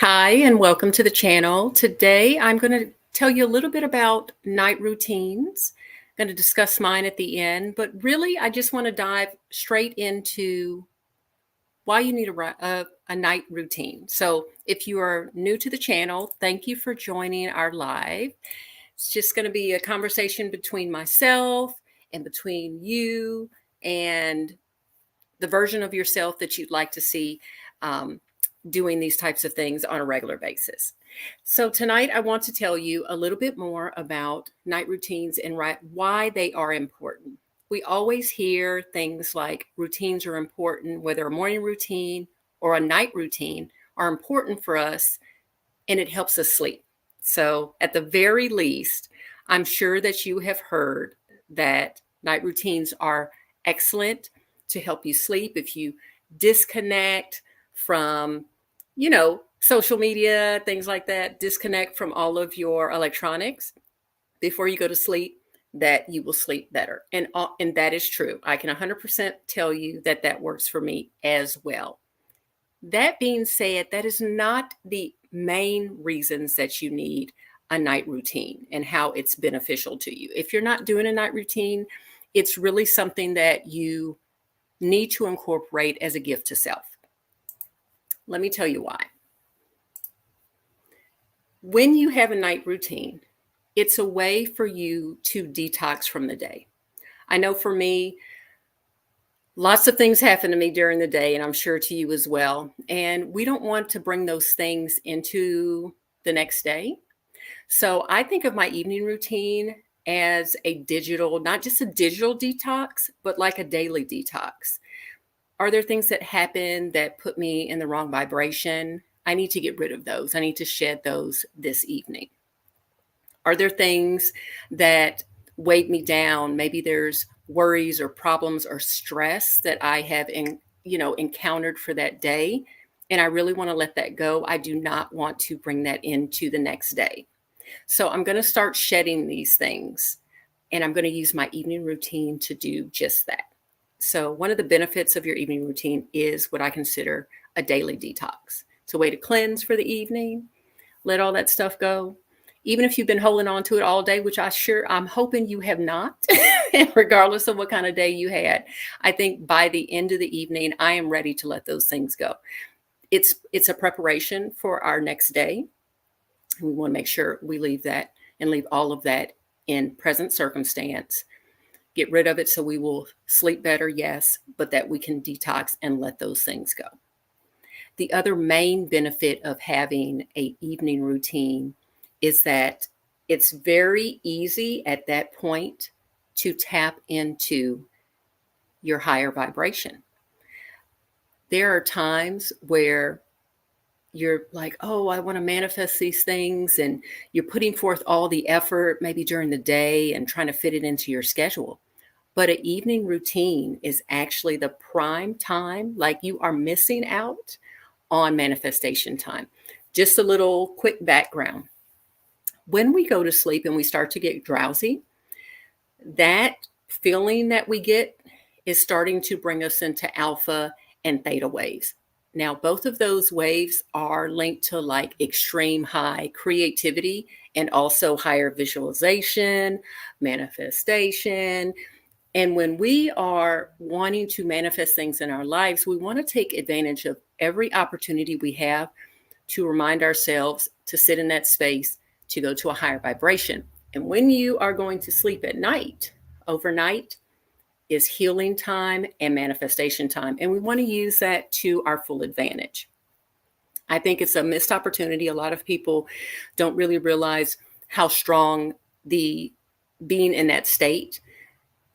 Hi, and welcome to the channel. Today, I'm going to tell you a little bit about night routines. I'm going to discuss mine at the end, but really, I just want to dive straight into why you need a night routine. So, if you are new to the channel, thank you for joining our live. It's just going to be a conversation between myself and between you and the version of yourself that you'd like to see doing these types of things on a regular basis. So tonight I want to tell you a little bit more about night routines and why they are important. We always hear things like routines are important, whether a morning routine or a night routine are important for us, and it helps us sleep. So at the very least, I'm sure that you have heard that night routines are excellent to help you sleep. If you disconnect from, social media, things like that, disconnect from all of your electronics before you go to sleep, that you will sleep better. And that is true. I can 100% tell you that that works for me as well. That being said, that is not the main reasons that you need a night routine and how it's beneficial to you. If you're not doing a night routine, it's really something that you need to incorporate as a gift to self. Let me tell you why. When you have a night routine, it's a way for you to detox from the day. I know for me, lots of things happen to me during the day, and I'm sure to you as well. And we don't want to bring those things into the next day. So I think of my evening routine as not just a digital detox, but like a daily detox. Are there things that happen that put me in the wrong vibration? I need to get rid of those. I need to shed those this evening. Are there things that weighed me down? Maybe there's worries or problems or stress that I have encountered for that day, and I really want to let that go. I do not want to bring that into the next day. So I'm going to start shedding these things, and I'm going to use my evening routine to do just that. So one of the benefits of your evening routine is what I consider a daily detox. It's a way to cleanse for the evening, let all that stuff go. Even if you've been holding on to it all day, which I'm hoping you have not, regardless of what kind of day you had, I think by the end of the evening, I am ready to let those things go. It's a preparation for our next day. We want to make sure we leave that and leave all of that in present circumstance. Get rid of it so we will sleep better, yes, but that we can detox and let those things go. The other main benefit of having an evening routine is that it's very easy at that point to tap into your higher vibration. There are times where you're like, oh, I want to manifest these things, and you're putting forth all the effort maybe during the day and trying to fit it into your schedule. But an evening routine is actually the prime time, like you are missing out on manifestation time. Just a little quick background. When we go to sleep and we start to get drowsy, that feeling that we get is starting to bring us into alpha and theta waves. Now, both of those waves are linked to like extreme high creativity and also higher visualization, manifestation. And when we are wanting to manifest things in our lives, we want to take advantage of every opportunity we have to remind ourselves to sit in that space, to go to a higher vibration. And when you are going to sleep at night, overnight is healing time and manifestation time. And we want to use that to our full advantage. I think it's a missed opportunity. A lot of people don't really realize how strong the being in that state.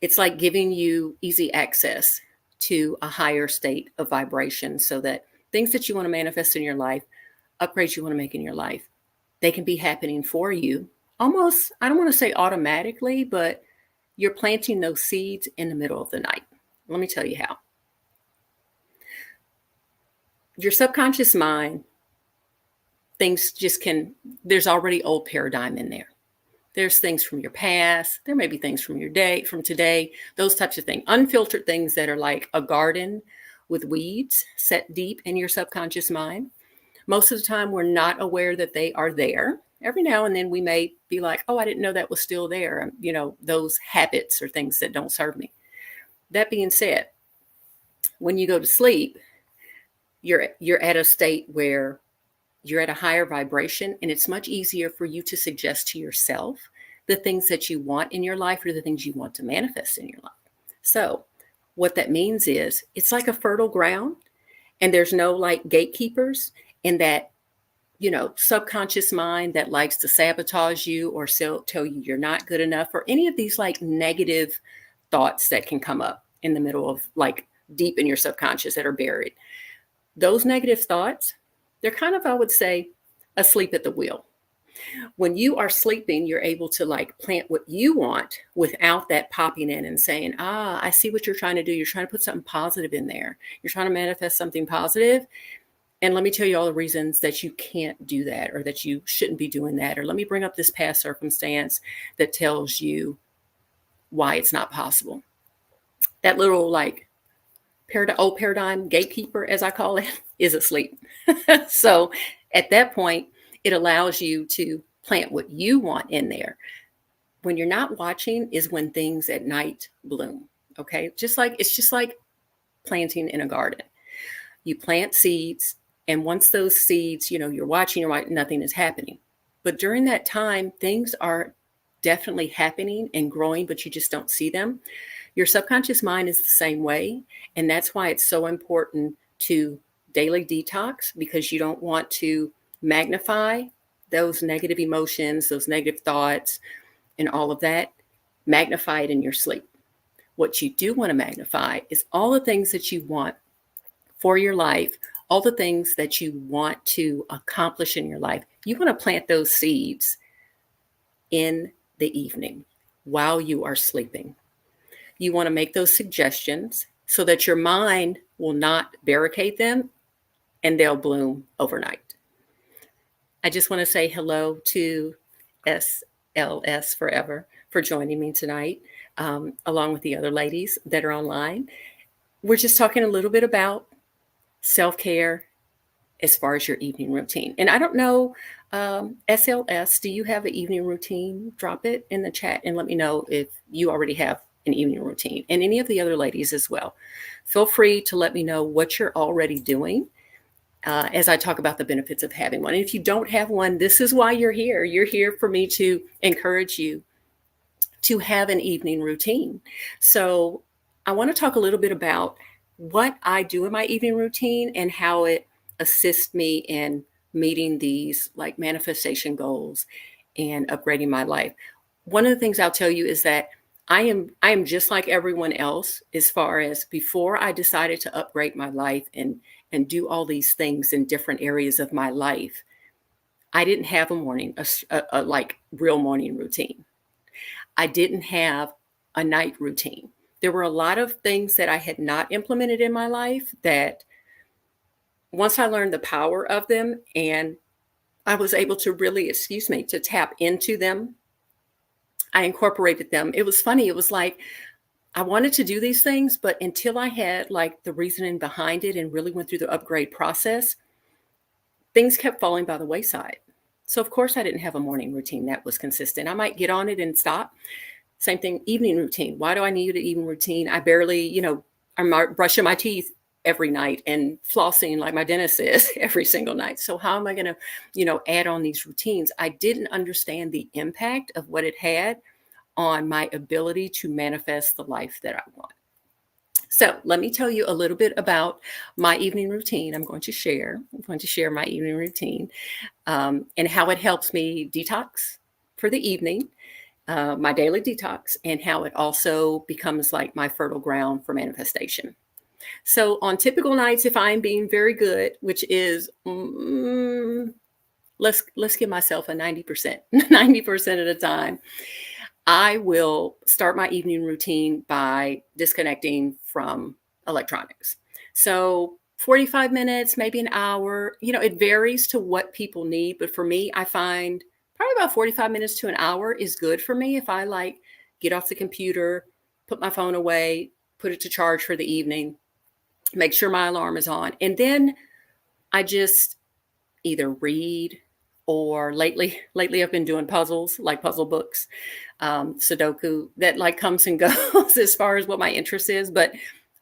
It's like giving you easy access to a higher state of vibration so that things that you want to manifest in your life, upgrades you want to make in your life, they can be happening for you almost, I don't want to say automatically, but you're planting those seeds in the middle of the night. Let me tell you how. Your subconscious mind, there's already old paradigm in there. There's things from your past. There may be things from from today, those types of things. Unfiltered things that are like a garden with weeds set deep in your subconscious mind. Most of the time, we're not aware that they are there. Every now and then we may be like, oh, I didn't know that was still there. Those habits or things that don't serve me. That being said, when you go to sleep, you're at a state where you're at a higher vibration, and it's much easier for you to suggest to yourself the things that you want in your life or the things you want to manifest in your life. So what that means is it's like a fertile ground, and there's no like gatekeepers in that, subconscious mind that likes to sabotage you or tell you you're not good enough, or any of these like negative thoughts that can come up in the middle of like deep in your subconscious that are buried. Those negative thoughts, they're kind of, I would say, asleep at the wheel. When you are sleeping, you're able to like plant what you want without that popping in and saying, I see what you're trying to do. You're trying to put something positive in there. You're trying to manifest something positive. And let me tell you all the reasons that you can't do that, or that you shouldn't be doing that. Or let me bring up this past circumstance that tells you why it's not possible. That little like old paradigm gatekeeper, as I call it, is asleep. So at that point, it allows you to plant what you want in there. When you're not watching is when things at night bloom. Okay. It's just like planting in a garden. You plant seeds, and once those seeds, you're watching, nothing is happening. But during that time, things are definitely happening and growing, but you just don't see them. Your subconscious mind is the same way. And that's why it's so important to daily detox, because you don't want to magnify those negative emotions, those negative thoughts, and all of that. Magnify it in your sleep. What you do want to magnify is all the things that you want for your life, all the things that you want to accomplish in your life. You want to plant those seeds in the evening while you are sleeping. You want to make those suggestions so that your mind will not barricade them, and they'll bloom overnight. I just want to say hello to SLS Forever for joining me tonight, along with the other ladies that are online. We're just talking a little bit about self-care as far as your evening routine. And I don't know, SLS, do you have an evening routine? Drop it in the chat and let me know if you already have an evening routine, and any of the other ladies as well. Feel free to let me know what you're already doing as I talk about the benefits of having one. And if you don't have one, this is why you're here. You're here for me to encourage you to have an evening routine. So I want to talk a little bit about what I do in my evening routine and how it assists me in meeting these like manifestation goals and upgrading my life. One of the things I'll tell you is that I am just like everyone else, as far as before I decided to upgrade my life and do all these things in different areas of my life. I didn't have a like real morning routine. I didn't have a night routine. There were a lot of things that I had not implemented in my life that once I learned the power of them and I was able to really, to tap into them, I incorporated them. It was funny. It was like I wanted to do these things, but until I had like the reasoning behind it and really went through the upgrade process, things kept falling by the wayside. So of course I didn't have a morning routine that was consistent. I might get on it and stop. Same thing, evening routine. Why do I need an evening routine? I barely, I'm brushing my teeth every night and flossing like my dentist says every single night. So how am I going to, add on these routines? I didn't understand the impact of what it had on my ability to manifest the life that I want. So let me tell you a little bit about my evening routine. I'm going to share my evening routine and how it helps me detox for the evening, my daily detox, and how it also becomes like my fertile ground for manifestation. So on typical nights, if I'm being very good, which is, let's give myself a 90%, 90% of the time, I will start my evening routine by disconnecting from electronics. So 45 minutes, maybe an hour, it varies to what people need. But for me, I find probably about 45 minutes to an hour is good for me. If I like get off the computer, put my phone away, put it to charge for the evening, make sure my alarm is on. And then I just either read or lately I've been doing puzzles, like puzzle books, Sudoku, that like comes and goes as far as what my interest is, but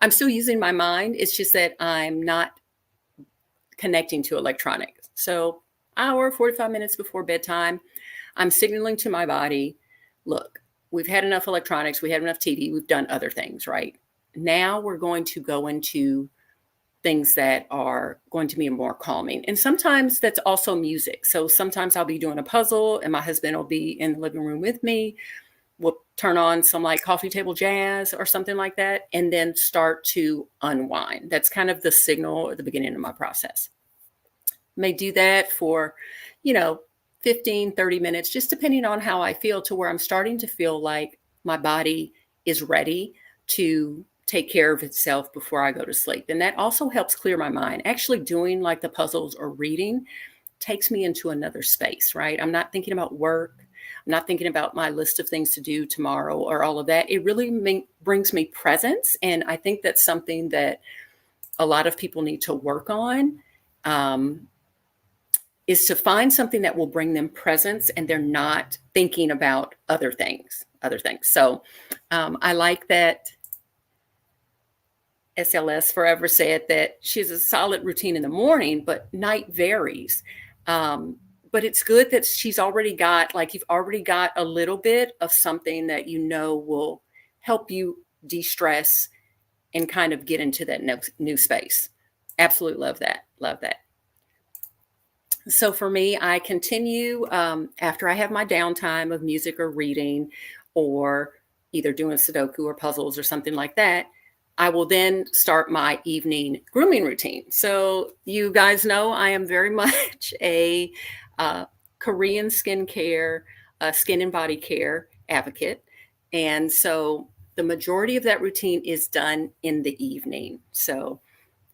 I'm still using my mind. It's just that I'm not connecting to electronics. So hour, 45 minutes before bedtime, I'm signaling to my body, look, we've had enough electronics, we had enough TV, we've done other things, right? Now we're going to go into things that are going to be more calming. And sometimes that's also music. So sometimes I'll be doing a puzzle and my husband will be in the living room with me. We'll turn on some like coffee table jazz or something like that, and then start to unwind. That's kind of the signal at the beginning of my process. May do that for, 15, 30 minutes, just depending on how I feel, to where I'm starting to feel like my body is ready to take care of itself before I go to sleep. And that also helps clear my mind. Actually doing like the puzzles or reading takes me into another space, right? I'm not thinking about work. I'm not thinking about my list of things to do tomorrow or all of that. It really brings me presence. And I think that's something that a lot of people need to work on, is to find something that will bring them presence and they're not thinking about other things. So I like that SLS Forever said that she has a solid routine in the morning, but night varies. But it's good that she's already got, like, you've already got a little bit of something that will help you de-stress and kind of get into that new space. Absolutely love that. Love that. So for me, I continue after I have my downtime of music or reading or either doing Sudoku or puzzles or something like that. I will then start my evening grooming routine. So you guys know I am very much a Korean skincare, skin and body care advocate. And so the majority of that routine is done in the evening. So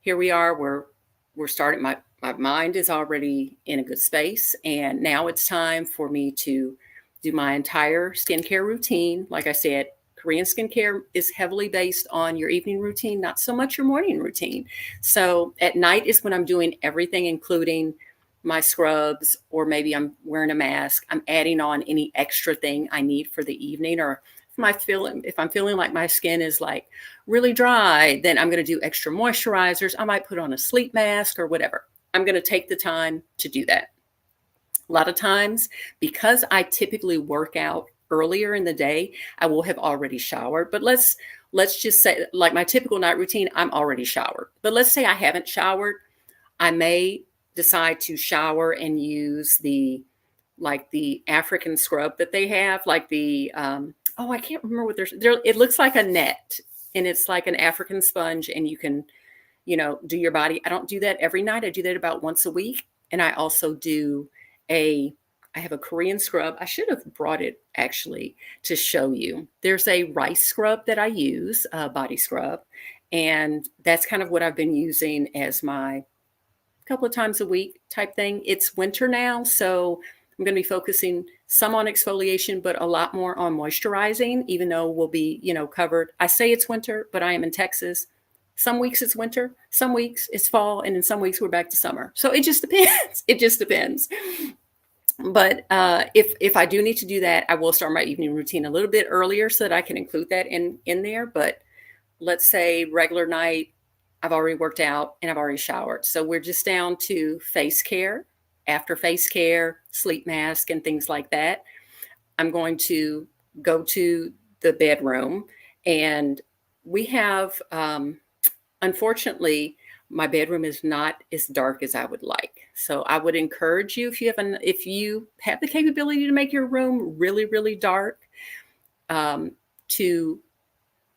here we are, we're starting, my mind is already in a good space. And now it's time for me to do my entire skincare routine. Like I said, Korean skincare is heavily based on your evening routine, not so much your morning routine. So at night is when I'm doing everything, including my scrubs, or maybe I'm wearing a mask. I'm adding on any extra thing I need for the evening, or if I'm feeling like my skin is like really dry, then I'm going to do extra moisturizers. I might put on a sleep mask or whatever. I'm going to take the time to do that. A lot of times, because I typically work out earlier in the day, I will have already showered. But let's just say, like my typical night routine, I'm already showered. But let's say I haven't showered. I may decide to shower and use the African scrub that they have, like the I can't remember what it looks like a net, and it's like an African sponge, and you can do your body. I don't do that every night. I do that about once a week. And I also do I have a Korean scrub. I should have brought it actually to show you. There's a rice scrub that I use, body scrub. And that's kind of what I've been using as my couple of times a week type thing. It's winter now, so I'm going to be focusing some on exfoliation, but a lot more on moisturizing, even though we'll be, covered. I say it's winter, but I am in Texas. Some weeks it's winter, some weeks it's fall, and in some weeks we're back to summer. So it just depends. It just depends. But if I do need to do that, I will start my evening routine a little bit earlier so that I can include that in there. But let's say regular night, I've already worked out and I've already showered. So we're just down to face care. After face care, sleep mask, and things like that, I'm going to go to the bedroom. And we have, unfortunately, my bedroom is not as dark as I would like. So I would encourage you, if you have the capability to make your room really, really dark, to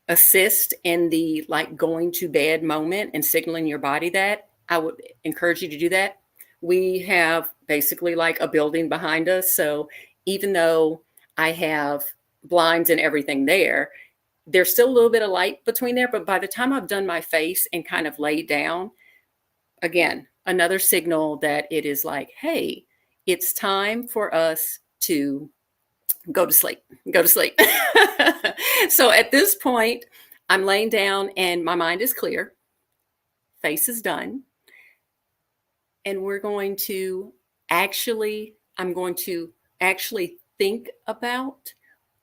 assist in the going to bed moment and signaling your body that, I would encourage you to do that. We have basically like a building behind us. So even though I have blinds and everything there's still a little bit of light between there. But by the time I've done my face and kind of laid down, again, another signal that it is like, hey, it's time for us to go to sleep. So at this point, I'm laying down and my mind is clear. Face is done. And I'm going to actually think about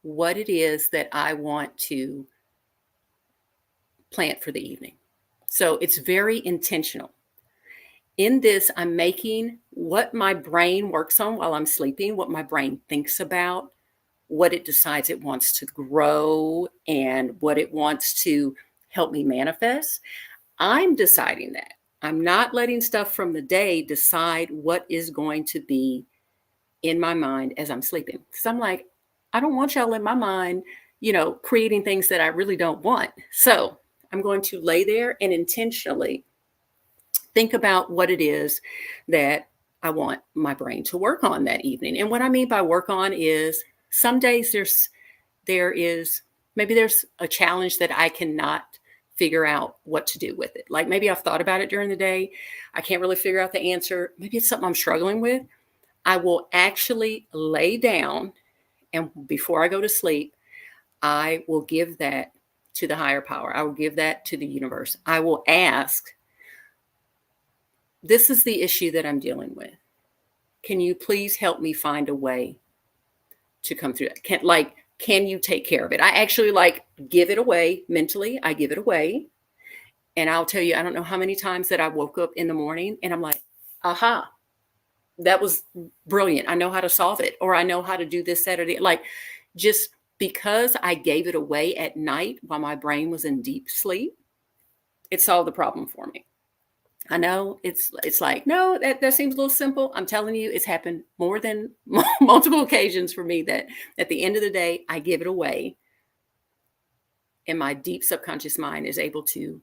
what it is that I want to plant for the evening. So it's very intentional. In this, I'm making what my brain works on while I'm sleeping, what my brain thinks about, what it decides it wants to grow, and what it wants to help me manifest. I'm deciding that. I'm not letting stuff from the day decide what is going to be in my mind as I'm sleeping. Because I'm like, I don't want y'all in my mind, creating things that I really don't want. So I'm going to lay there and intentionally think about what it is that I want my brain to work on that evening. And what I mean by work on is some days maybe there's a challenge that I cannot figure out what to do with it. Like maybe I've thought about it during the day. I can't really figure out the answer. Maybe it's something I'm struggling with. I will actually lay down, and before I go to sleep, I will give that to the higher power. I will give that to the universe. I will ask, this is the issue that I'm dealing with. Can you please help me find a way to come through that? Can you take care of it? I actually give it away mentally. I give it away. And I'll tell you, I don't know how many times that I woke up in the morning and I'm like, aha, that was brilliant. I know how to solve it, or I know how to do this Saturday. Just because I gave it away at night while my brain was in deep sleep, it solved the problem for me. I know it's like, no, that seems a little simple. I'm telling you, it's happened more than multiple occasions for me that at the end of the day, I give it away. And my deep subconscious mind is able to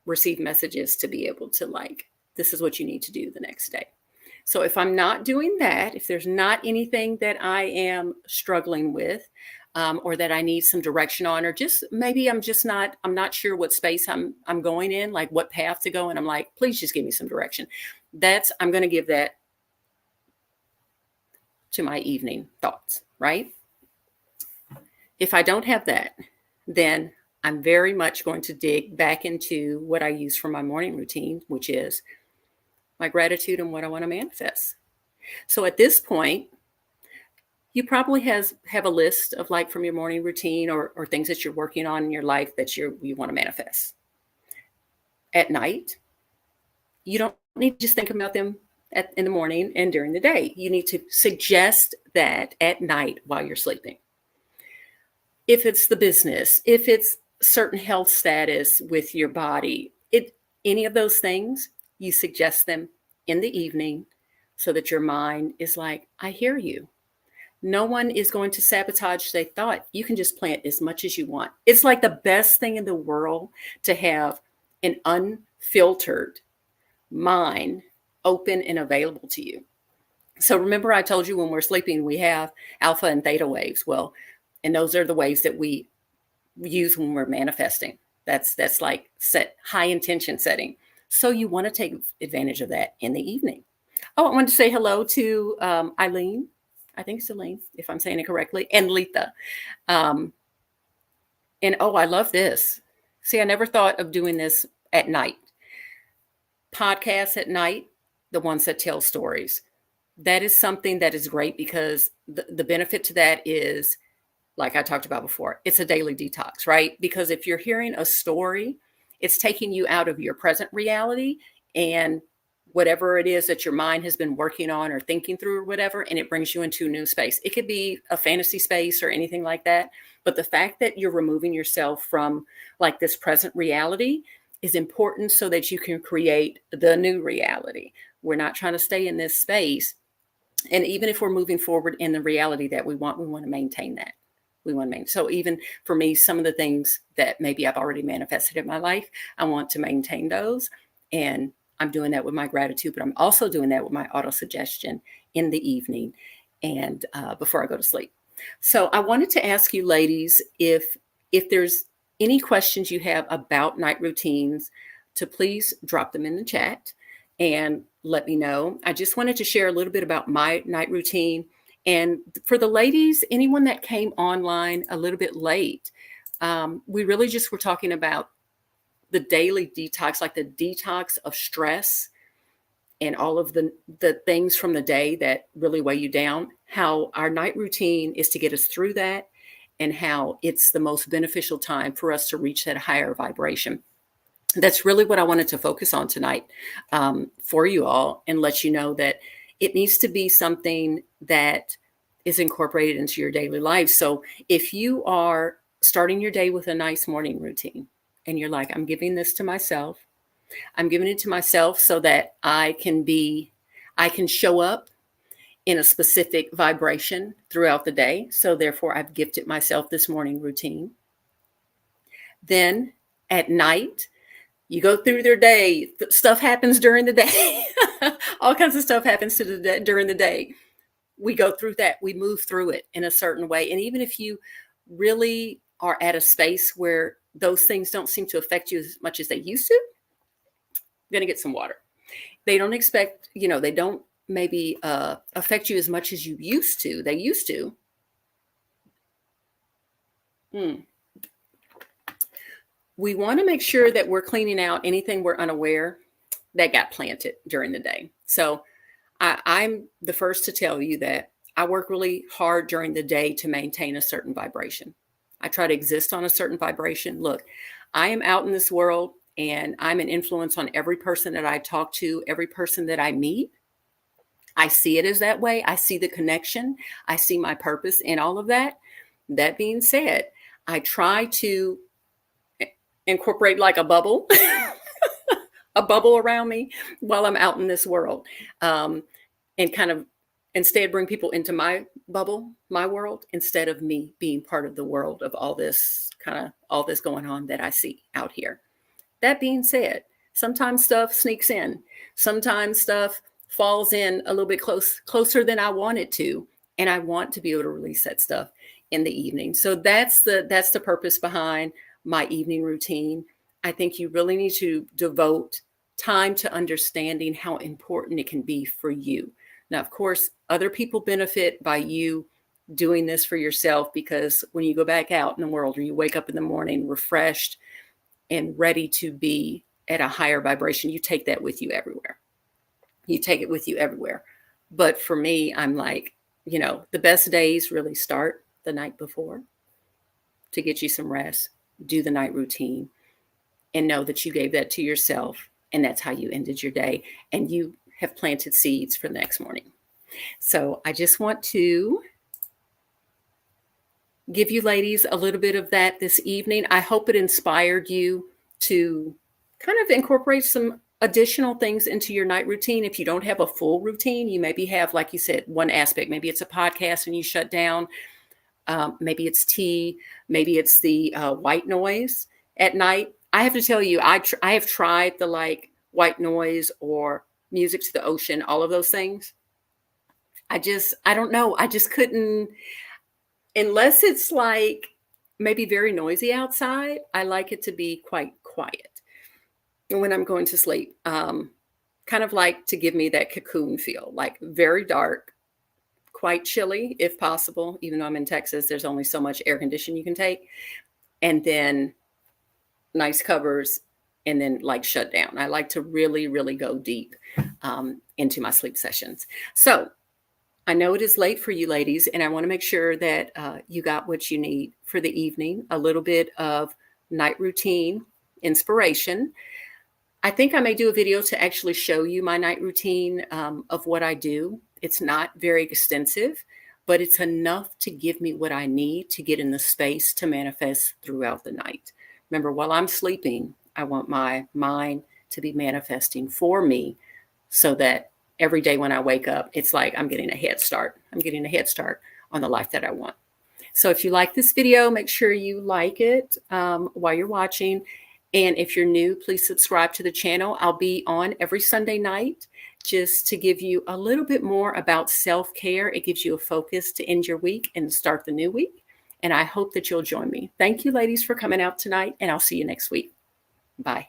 receive messages to be able to this is what you need to do the next day. So if I'm not doing that, if there's not anything that I am struggling with, or that I need some direction on, or just maybe I'm not sure what space I'm going in, like what path to go. And I'm like, please just give me some direction. I'm going to give that to my evening thoughts, right? If I don't have that, then I'm very much going to dig back into what I use for my morning routine, which is my gratitude and what I want to manifest. So at this point, you probably have a list of from your morning routine or things that you're working on in your life that you want to manifest. At night, you don't need to just think about them in the morning and during the day. You need to suggest that at night while you're sleeping. If it's the business, if it's certain health status with your body, any of those things, you suggest them in the evening so that your mind is like, I hear you. No one is going to sabotage their thought. You can just plant as much as you want. It's like the best thing in the world to have an unfiltered mind open and available to you. So remember I told you when we're sleeping, we have alpha and theta waves. Well, and those are the waves that we use when we're manifesting. That's like set high intention setting. So you want to take advantage of that in the evening. Oh, I wanted to say hello to Eileen. I think it's Elaine, if I'm saying it correctly, and Letha. And I love this. See, I never thought of doing this at night. Podcasts at night, the ones that tell stories. That is something that is great because the benefit to that is, like I talked about before, it's a daily detox, right? Because if you're hearing a story, it's taking you out of your present reality and whatever it is that your mind has been working on or thinking through or whatever, and it brings you into a new space. It could be a fantasy space or anything like that. But the fact that you're removing yourself from this present reality is important so that you can create the new reality. We're not trying to stay in this space. And even if we're moving forward in the reality that we want to maintain that. So even for me, some of the things that maybe I've already manifested in my life, I want to maintain those. And I'm doing that with my gratitude, but I'm also doing that with my auto suggestion in the evening and before I go to sleep. So I wanted to ask you ladies, if there's any questions you have about night routines, to please drop them in the chat and let me know. I just wanted to share a little bit about my night routine. And for the ladies, anyone that came online a little bit late, we really just were talking about the daily detox, like the detox of stress and all of the things from the day that really weigh you down, how our night routine is to get us through that, and how it's the most beneficial time for us to reach that higher vibration. That's really what I wanted to focus on tonight, for you all, and let you know that it needs to be something that is incorporated into your daily life. So if you are starting your day with a nice morning routine and you're like, I'm giving this to myself, I'm giving it to myself so that I can show up in a specific vibration throughout the day. So therefore, I've gifted myself this morning routine. Then at night, you go through their day, stuff happens during the day. All kinds of stuff happens during the day. We go through that. We move through it in a certain way. And even if you really are at a space where those things don't seem to affect you as much as they used to, you're going to get some water. They don't expect, they don't maybe affect you as much as you used to. They used to. We want to make sure that we're cleaning out anything we're unaware that got planted during the day. So I'm the first to tell you that I work really hard during the day to maintain a certain vibration. I try to exist on a certain vibration. Look, I am out in this world and I'm an influence on every person that I talk to, every person that I meet. I see it as that way. I see the connection. I see my purpose in all of that. That being said, I try to incorporate like a bubble, a bubble around me while I'm out in this world, and kind of instead bring people into my bubble, my world, instead of me being part of the world of all this going on that I see out here. That being said, sometimes stuff sneaks in. Sometimes stuff falls in a little bit closer than I want it to. And I want to be able to release that stuff in the evening. So that's the purpose behind my evening routine. I think you really need to devote time to understanding how important it can be for you. Now, of course, other people benefit by you doing this for yourself, because when you go back out in the world or you wake up in the morning refreshed and ready to be at a higher vibration, you take that with you everywhere. You take it with you everywhere. But for me, I'm like, the best days really start the night before to get you some rest, do the night routine, and know that you gave that to yourself. And that's how you ended your day. And you have planted seeds for the next morning. So I just want to give you ladies a little bit of that this evening. I hope it inspired you to kind of incorporate some additional things into your night routine. If you don't have a full routine, you maybe have, like you said, one aspect. Maybe it's a podcast and you shut down. Maybe it's tea. Maybe it's the white noise at night. I have to tell you, I have tried the white noise or music to the ocean, all of those things. I don't know. I just couldn't, unless it's maybe very noisy outside. I like it to be quite quiet when I'm going to sleep. Kind of to give me that cocoon feel, very dark, quite chilly if possible. Even though I'm in Texas, there's only so much air conditioning you can take. And then nice covers, and then shut down. I like to really, really go deep into my sleep sessions. So I know it is late for you ladies, and I want to make sure that you got what you need for the evening, a little bit of night routine inspiration. I think I may do a video to actually show you my night routine of what I do. It's not very extensive, but it's enough to give me what I need to get in the space to manifest throughout the night. Remember, while I'm sleeping, I want my mind to be manifesting for me so that every day when I wake up, it's like I'm getting a head start. I'm getting a head start on the life that I want. So if you like this video, make sure you like it while you're watching. And if you're new, please subscribe to the channel. I'll be on every Sunday night just to give you a little bit more about self-care. It gives you a focus to end your week and start the new week. And I hope that you'll join me. Thank you, ladies, for coming out tonight, and I'll see you next week. Bye.